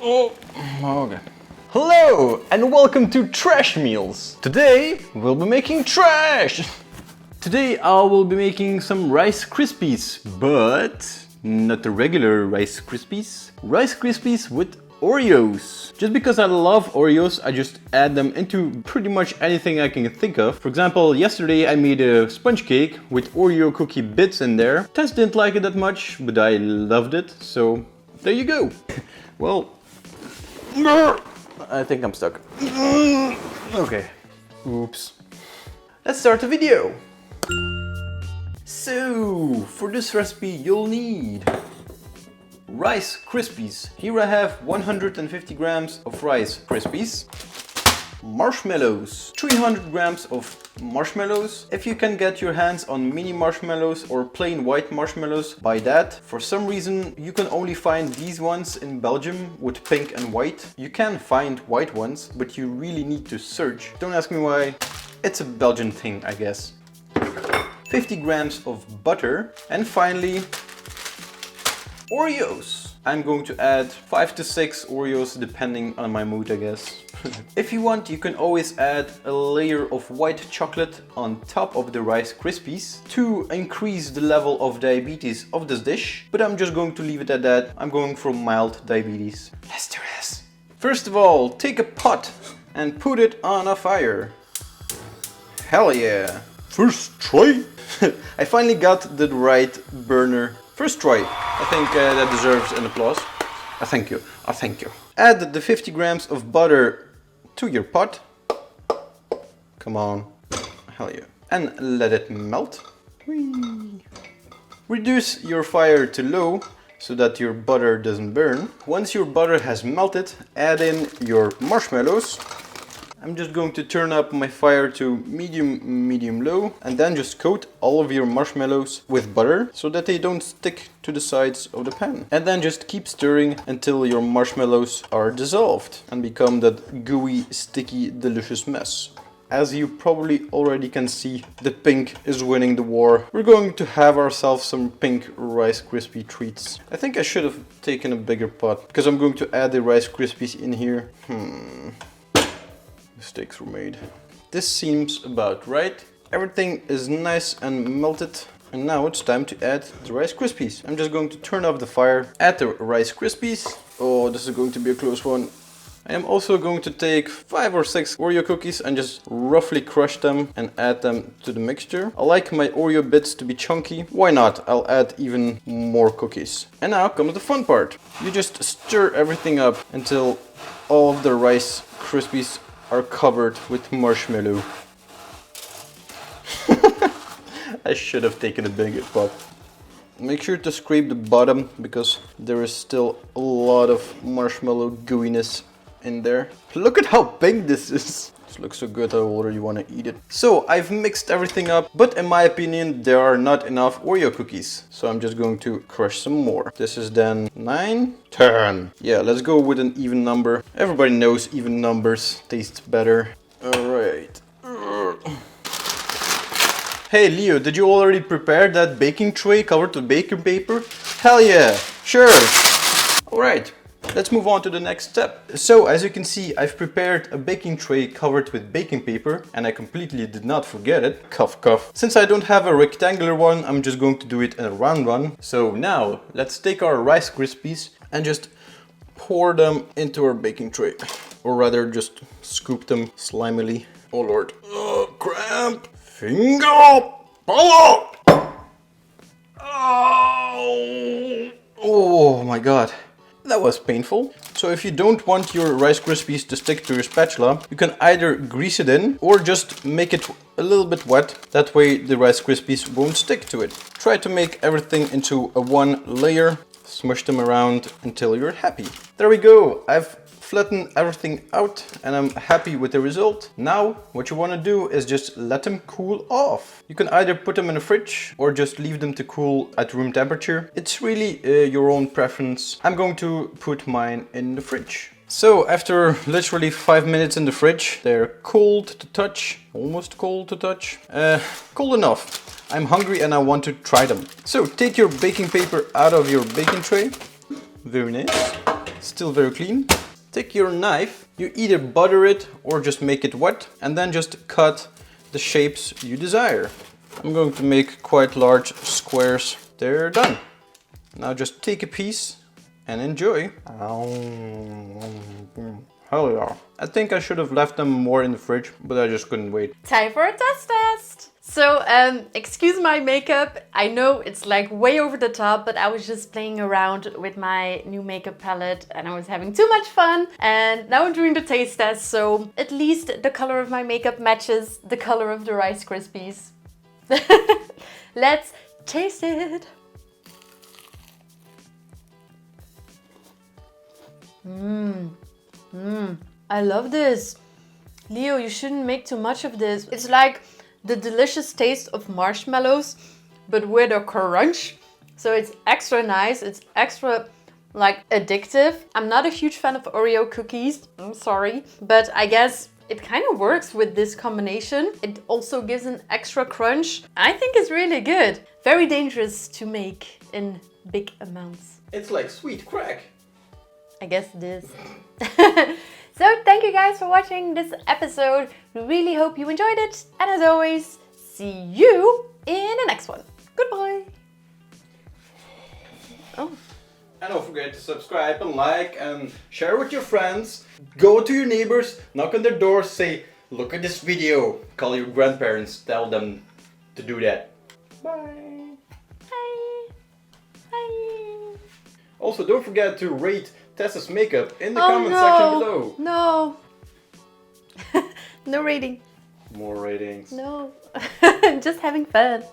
Oh, okay. Hello and welcome to Trash Meals. Today we'll be making trash. Today I will be making some Rice Krispies, but not the regular Rice Krispies. Rice Krispies with Oreos. Just because I love Oreos, I just add them into pretty much anything I can think of. For example, yesterday I made a sponge cake with Oreo cookie bits in there. Tess didn't like it that much, but I loved it, so there you go. Well, I think I'm stuck. Okay. Oops. Let's start the video. So, for this recipe you'll need Rice Krispies. Here I have 150 grams of Rice Krispies. Marshmallows. 300 grams of marshmallows. If you can get your hands on mini marshmallows or plain white marshmallows, buy that. For some reason you can only find these ones in Belgium with pink and white. You can find white ones, but you really need to search. Don't ask me why. It's a Belgian thing, I guess. 50 grams of butter. And finally, Oreos. I'm going to add 5 to 6 Oreos depending on my mood, I guess. If you want, you can always add a layer of white chocolate on top of the Rice Krispies to increase the level of diabetes of this dish. But I'm just going to leave it at that. I'm going for mild diabetes. Let's do this. First of all, take a pot and put it on a fire. Hell yeah. First try. I finally got the right burner. First try. I think that deserves an applause. Thank you. Thank you. Add the 50 grams of butter to your pot. Come on. Hell yeah. And let it melt. Whee. Reduce your fire to low so that your butter doesn't burn. Once your butter has melted, add in your marshmallows. I'm just going to turn up my fire to medium low, and then just coat all of your marshmallows with butter so that they don't stick to the sides of the pan. And then just keep stirring until your marshmallows are dissolved and become that gooey, sticky, delicious mess. As you probably already can see, the pink is winning the war. We're going to have ourselves some pink Rice Krispie treats. I think I should have taken a bigger pot because I'm going to add the Rice Krispies in here. Mistakes were made. This seems about right. Everything is nice and melted. And now it's time to add the Rice Krispies. I'm just going to turn off the fire, add the Rice Krispies. Oh, this is going to be a close one. I am also going to take 5 or 6 Oreo cookies and just roughly crush them and add them to the mixture. I like my Oreo bits to be chunky. Why not? I'll add even more cookies. And now comes the fun part. You just stir everything up until all of the Rice Krispies are covered with marshmallow. I should have taken a bigger pot. Make sure to scrape the bottom because there is still a lot of marshmallow gooiness in there. Look at how big this is. This looks so good, I already want to eat it. So I've mixed everything up, but in my opinion there are not enough Oreo cookies. So I'm just going to crush some more. This is then 9, 10. Yeah, let's go with an even number. Everybody knows even numbers taste better. Alright. Hey Leo, did you already prepare that baking tray covered with baking paper? Hell yeah, sure. Alright. Let's move on to the next step. So as you can see, I've prepared a baking tray covered with baking paper and I completely did not forget it. Cough cough. Since I don't have a rectangular one, I'm just going to do it in a round one. So now let's take our Rice Krispies and just pour them into our baking tray. Or rather just scoop them slimily. Oh lord. Oh, cramp. Finger. Follow. Oh my god. That was painful. So if you don't want your Rice Krispies to stick to your spatula, you can either grease it in or just make it a little bit wet. That way the Rice Krispies won't stick to it. Try to make everything into a one layer. Smush them around until you're happy. There we go. I've flattened everything out and I'm happy with the result. Now what you want to do is just let them cool off. You can either put them in the fridge or just leave them to cool at room temperature. It's really your own preference. I'm going to put mine in the fridge. So after literally 5 minutes in the fridge, they're cold to touch, almost cold to touch, cold enough. I'm hungry and I want to try them. So take your baking paper out of your baking tray. Very nice. Still very clean. Take your knife, you either butter it or just make it wet, and then just cut the shapes you desire. I'm going to make quite large squares. They're done. Now just take a piece and enjoy. Hell yeah. I think I should have left them more in the fridge, but I just couldn't wait. Time for a test. So, excuse my makeup. I know it's like way over the top, but I was just playing around with my new makeup palette and I was having too much fun. And now I'm doing the taste test, so at least the color of my makeup matches the color of the Rice Krispies. Let's taste it. I love this. Leo, you shouldn't make too much of this. It's like the delicious taste of marshmallows, but with a crunch. So it's extra nice. It's extra like addictive. I'm not a huge fan of Oreo cookies. I'm sorry, but I guess it kind of works with this combination. It also gives an extra crunch. I think it's really good. Very dangerous to make in big amounts. It's like sweet crack. I guess it is. So thank you guys for watching this episode. We really hope you enjoyed it. And as always, see you in the next one. Goodbye. Oh. And don't forget to subscribe and like and share with your friends. Go to your neighbors, knock on their doors, say, look at this video. Call your grandparents, tell them to do that. Bye. Bye. Bye. Also, don't forget to rate Tess's makeup in the comment section below. No. No rating. More ratings. No. Just having fun.